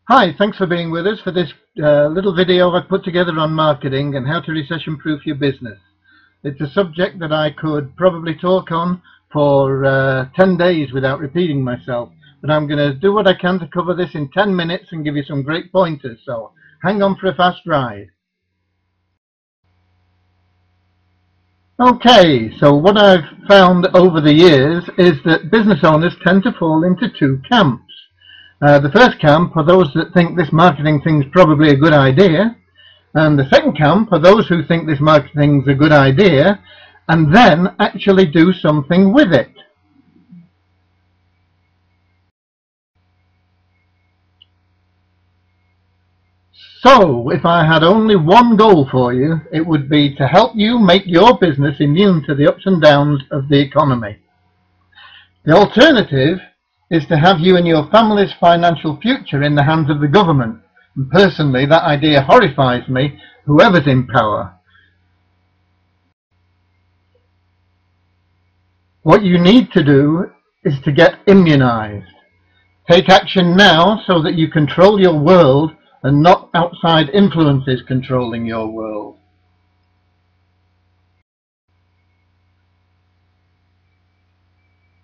Hi, thanks for being with us for this little video I've put together on marketing and how to recession-proof your business. It's a subject that I could probably talk on for 10 days without repeating myself, but I'm going to do what I can to cover this in 10 minutes and give you some great pointers, so hang on for a fast ride. Okay, so what I've found over the years is that business owners tend to fall into two camps. The first camp are those that think this marketing thing's probably a good idea, and the second camp are those who think this marketing's a good idea and then actually do something with it. So, if I had only one goal for you, it would be to help you make your business immune to the ups and downs of the economy. The alternative is to have you and your family's financial future in the hands of the government. And personally, that idea horrifies me, whoever's in power. What you need to do is to get immunized. Take action now so that you control your world and not outside influences controlling your world.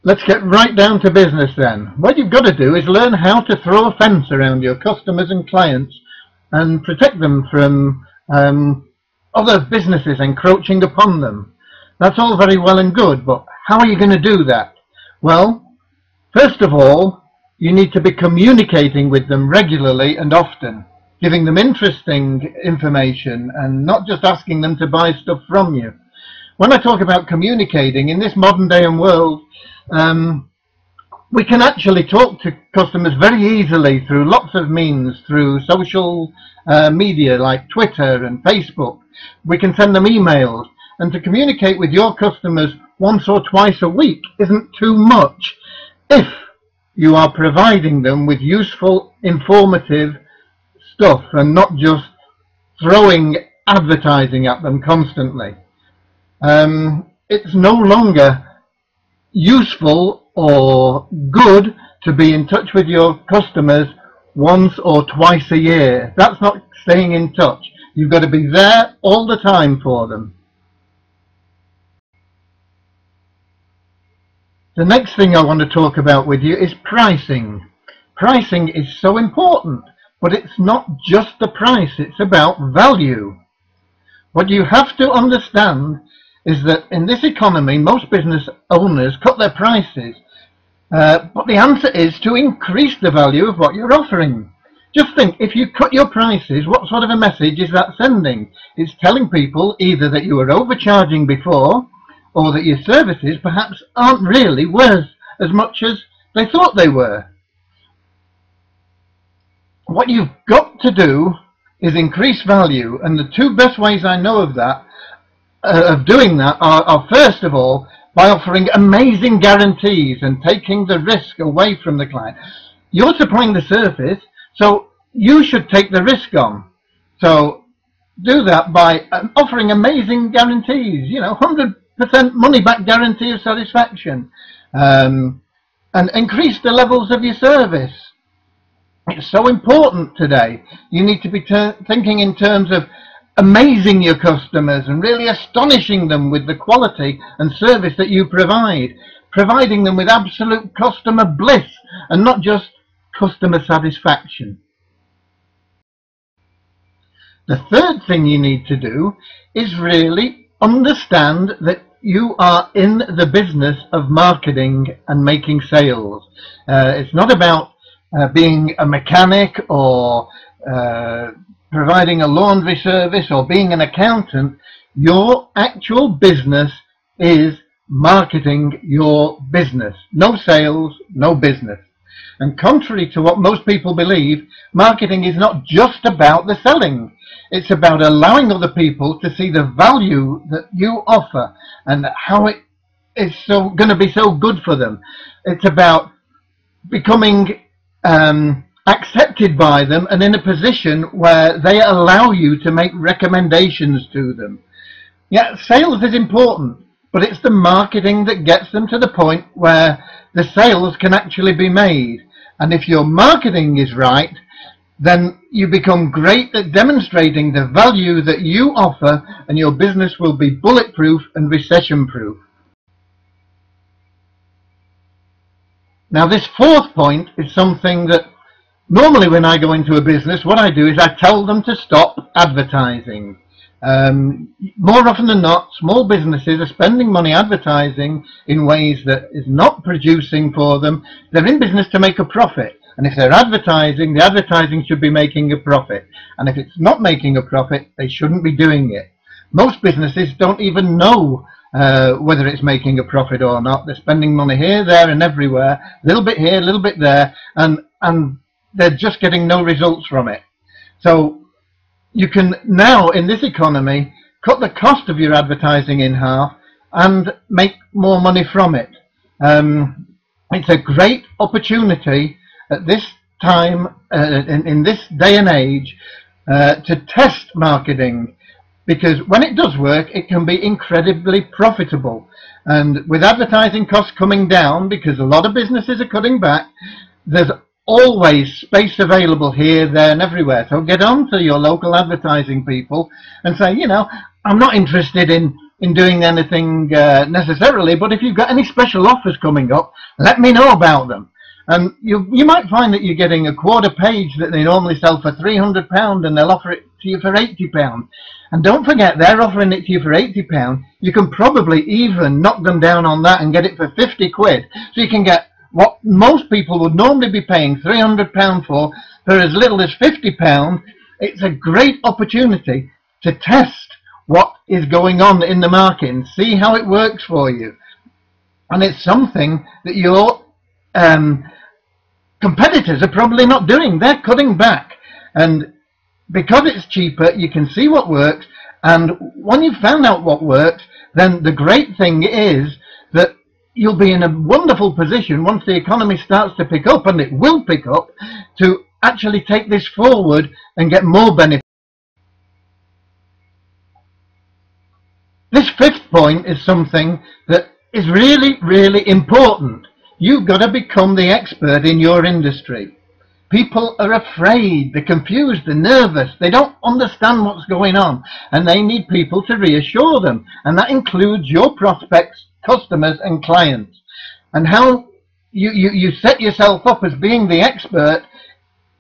Let's get right down to business then. What you've got to do is learn how to throw a fence around your customers and clients and protect them from other businesses encroaching upon them. That's all very well and good, but how are you going to do that? Well, first of all, you need to be communicating with them regularly and often, giving them interesting information and not just asking them to buy stuff from you. When I talk about communicating in this modern day and world, we can actually talk to customers very easily through lots of means, through social media like Twitter and Facebook. We can send them emails, and to communicate with your customers once or twice a week isn't too much if you are providing them with useful, informative stuff and not just throwing advertising at them constantly. It's no longer useful or good to be in touch with your customers once or twice a year. That's not staying in touch. You've got to be there all the time for them. The next thing I want to talk about with you is pricing. Pricing is so important, but it's not just the price, it's about value. What you have to understand is that in this economy, most business owners cut their prices, but the answer is to increase the value of what you're offering. Just think, if you cut your prices, what sort of a message is that sending? It's telling people either that you were overcharging before, or that your services perhaps aren't really worth as much as they thought they were. What you've got to do is increase value, and the two best ways I know of that of doing that are first of all by offering amazing guarantees and taking the risk away from the client. You're supplying the service, so you should take the risk on. So do that by offering amazing guarantees, 100% money back guarantee of satisfaction, and increase the levels of your service. It's so important today. You need to be thinking in terms of amazing your customers and really astonishing them with the quality and service that you provide, providing them with absolute customer bliss and not just customer satisfaction. The third thing you need to do is really understand that you are in the business of marketing and making sales. It's not about being a mechanic or providing a laundry service or being an accountant. Your actual business is marketing your business. No sales, no business. And contrary to what most people believe, marketing is not just about the selling. It's about allowing other people to see the value that you offer and how it is so going to be so good for them. It's about becoming accepted by them and in a position where they allow you to make recommendations to them. Yeah, sales is important, but it's the marketing that gets them to the point where the sales can actually be made. And if your marketing is right, then you become great at demonstrating the value that you offer, and your business will be bulletproof and recession proof. Now, this fourth point is something that normally when I go into a business, what I do is I tell them to stop advertising. More often than not, small businesses are spending money advertising in ways that is not producing for them. They're in business to make a profit. And if they're advertising, the advertising should be making a profit. And if it's not making a profit, they shouldn't be doing it. Most businesses don't even know whether it's making a profit or not. They're spending money here, there and everywhere, a little bit here, a little bit there, and they're just getting no results from it. So you can now, in this economy, cut the cost of your advertising in half and make more money from it. It's a great opportunity at this time, in this day and age, to test marketing, because when it does work, it can be incredibly profitable. And with advertising costs coming down, because a lot of businesses are cutting back, there's always space available here, there and everywhere. So get on to your local advertising people and say, you know, I'm not interested in doing anything necessarily, but if you've got any special offers coming up, let me know about them. And you might find that you're getting a quarter page that they normally sell for £300 and they'll offer it to you for £80. And don't forget, they're offering it to you for £80. You can probably even knock them down on that and get it for 50 quid. So you can get what most people would normally be paying £300 for as little as £50. It's a great opportunity to test what is going on in the market and see how it works for you. And it's something that your competitors are probably not doing. They're cutting back, and because it's cheaper, you can see what works. And when you've found out what works, then the great thing is that you'll be in a wonderful position once the economy starts to pick up, and it will pick up, to actually take this forward and get more benefit. This fifth point is something that is really, really important. You've got to become the expert in your industry. People are afraid, they're confused, they're nervous, they don't understand what's going on, and they need people to reassure them. And that includes your prospects, customers and clients. And how you set yourself up as being the expert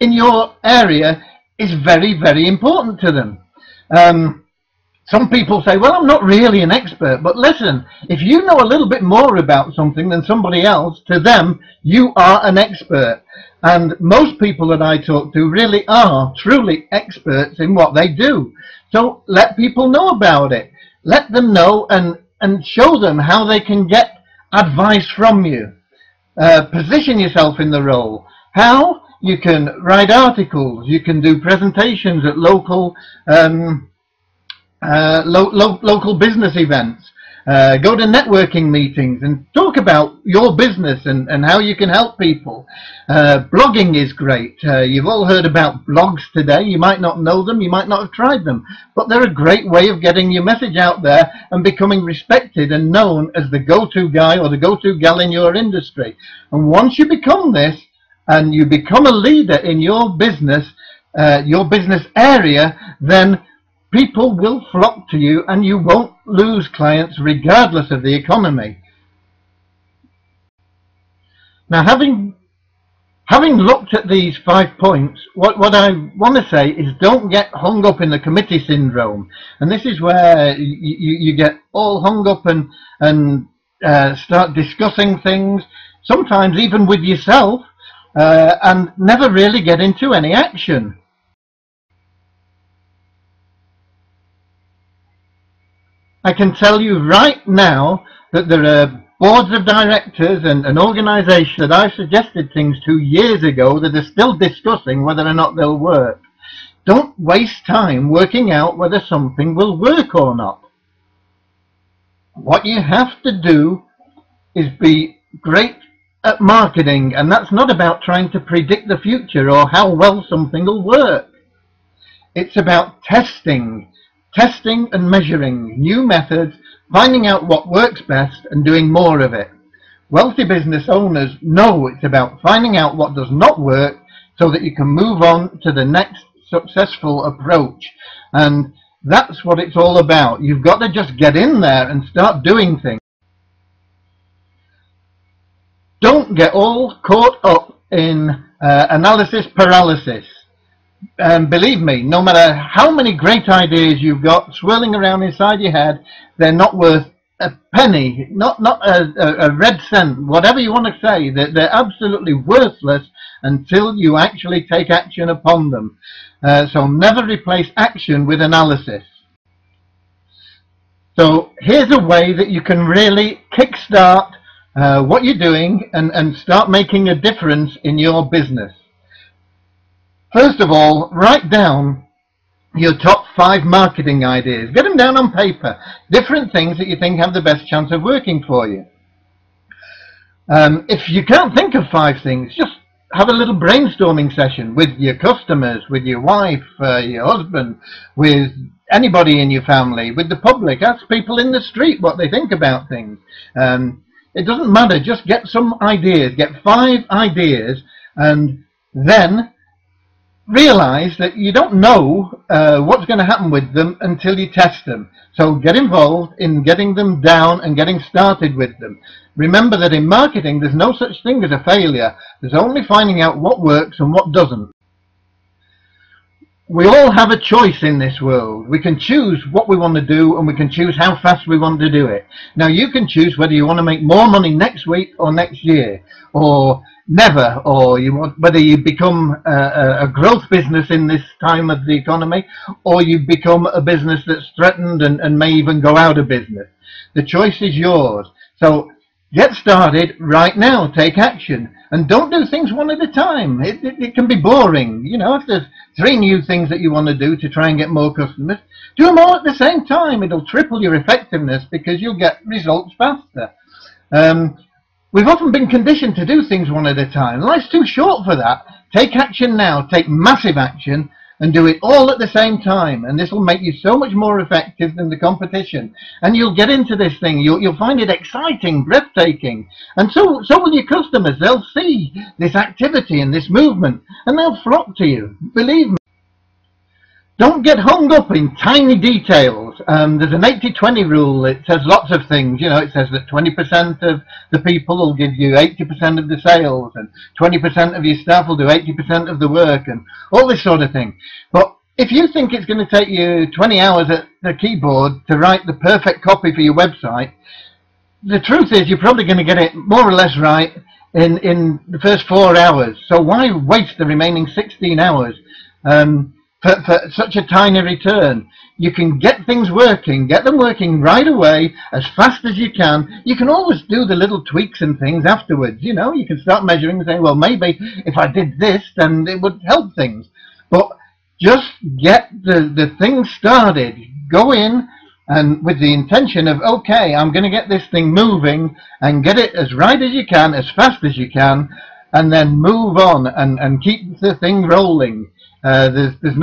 in your area is very, very important to them. Some people say, well, I'm not really an expert. But listen, if you know a little bit more about something than somebody else, to them, you are an expert. And most people that I talk to really are truly experts in what they do. So let people know about it. Let them know and show them how they can get advice from you. Position yourself in the role. How? You can write articles. You can do presentations at local local business events. Go to networking meetings and talk about your business and how you can help people. Blogging is great. You've all heard about blogs today. You might not know them, you might not have tried them, but they're a great way of getting your message out there and becoming respected and known as the go-to guy or the go-to gal in your industry. And once you become this and you become a leader in your business area, then people will flock to you and you won't lose clients regardless of the economy. Now, having looked at these 5 points, what I want to say is don't get hung up in the committee syndrome. And this is where you get all hung up and start discussing things, sometimes even with yourself, and never really get into any action. I can tell you right now that there are boards of directors and an organisation that I suggested things to years ago that are still discussing whether or not they'll work. Don't waste time working out whether something will work or not. What you have to do is be great at marketing, and that's not about trying to predict the future or how well something will work. It's about testing and measuring new methods, finding out what works best and doing more of it. Wealthy business owners know it's about finding out what does not work, so that you can move on to the next successful approach. And that's what it's all about. You've got to just get in there and start doing things. Don't get all caught up in analysis paralysis. Believe me, no matter how many great ideas you've got swirling around inside your head, they're not worth a penny, not a red cent, whatever you want to say. They're absolutely worthless until you actually take action upon them. So never replace action with analysis. So here's a way that you can really kickstart what you're doing and start making a difference in your business. First of all, write down your top 5 marketing ideas. Get them down on paper. Different things that you think have the best chance of working for you. If you can't think of 5 things, just have a little brainstorming session with your customers, with your wife, your husband, with anybody in your family, with the public. Ask people in the street what they think about things. It doesn't matter. Just get some ideas. Get 5 ideas, and then realize that you don't know what's going to happen with them until you test them. So get involved in getting them down and getting started with them. Remember that in marketing there's no such thing as a failure. There's only finding out what works and what doesn't. We all have a choice in this world. We can choose what we want to do, and we can choose how fast we want to do it. Now you can choose whether you want to make more money next week or next year, or never, or whether you become a growth business in this time of the economy, or you become a business that's threatened and may even go out of business. The choice is yours. So get started right now. Take action, and don't do things one at a time. It can be boring. You know, if there's 3 new things that you want to do to try and get more customers, do them all at the same time. It'll triple your effectiveness because you'll get results faster. We've often been conditioned to do things one at a time. Life's too short for that. Take action now. Take massive action and do it all at the same time. And this will make you so much more effective than the competition. And you'll get into this thing. You'll find it exciting, breathtaking. And so will your customers. They'll see this activity and this movement, and they'll flock to you. Believe me. Don't get hung up in tiny details. There's an 80-20 rule. It says lots of things. You know, it says that 20% of the people will give you 80% of the sales, and 20% of your staff will do 80% of the work, and all this sort of thing. But if you think it's going to take you 20 hours at the keyboard to write the perfect copy for your website, the truth is you're probably going to get it more or less right in the first 4 hours. So why waste the remaining 16 hours? For such a tiny return? You can get things working, get them working right away, as fast as you can. You can always do the little tweaks and things afterwards. You know, you can start measuring and say, well, maybe if I did this, then it would help things. But just get the thing started. Go in and with the intention of, okay, I'm going to get this thing moving and get it as right as you can, as fast as you can, and then move on and keep the thing rolling. There's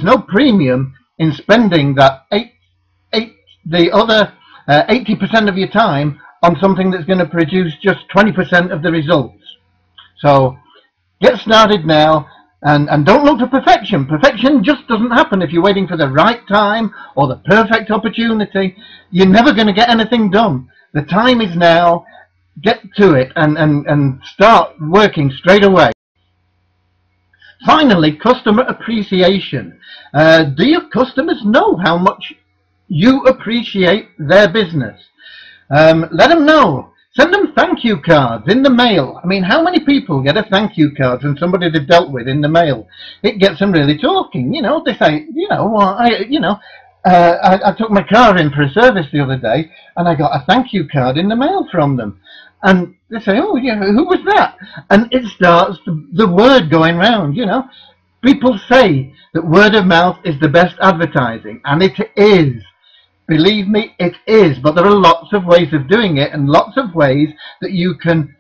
no premium in spending that the other 80% of your time on something that's going to produce just 20% of the results. So get started now, and don't look for perfection. Perfection just doesn't happen if you're waiting for the right time or the perfect opportunity. You're never going to get anything done. The time is now. Get to it and start working straight away. Finally, customer appreciation. Do your customers know how much you appreciate their business? Let them know. Send them thank you cards in the mail. I mean, how many people get a thank you card from somebody they've dealt with in the mail? It gets them really talking. You know, they say, you know, well, I took my car in for a service the other day, and I got a thank you card in the mail from them. And they say, oh, yeah, who was that? And it starts the word going round, you know. People say that word of mouth is the best advertising, and it is. Believe me, it is. But there are lots of ways of doing it, and lots of ways that you can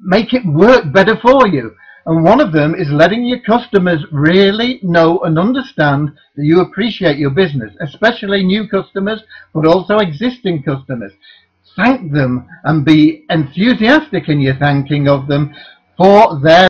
make it work better for you. And one of them is letting your customers really know and understand that you appreciate your business, especially new customers, but also existing customers. Thank them and be enthusiastic in your thanking of them for their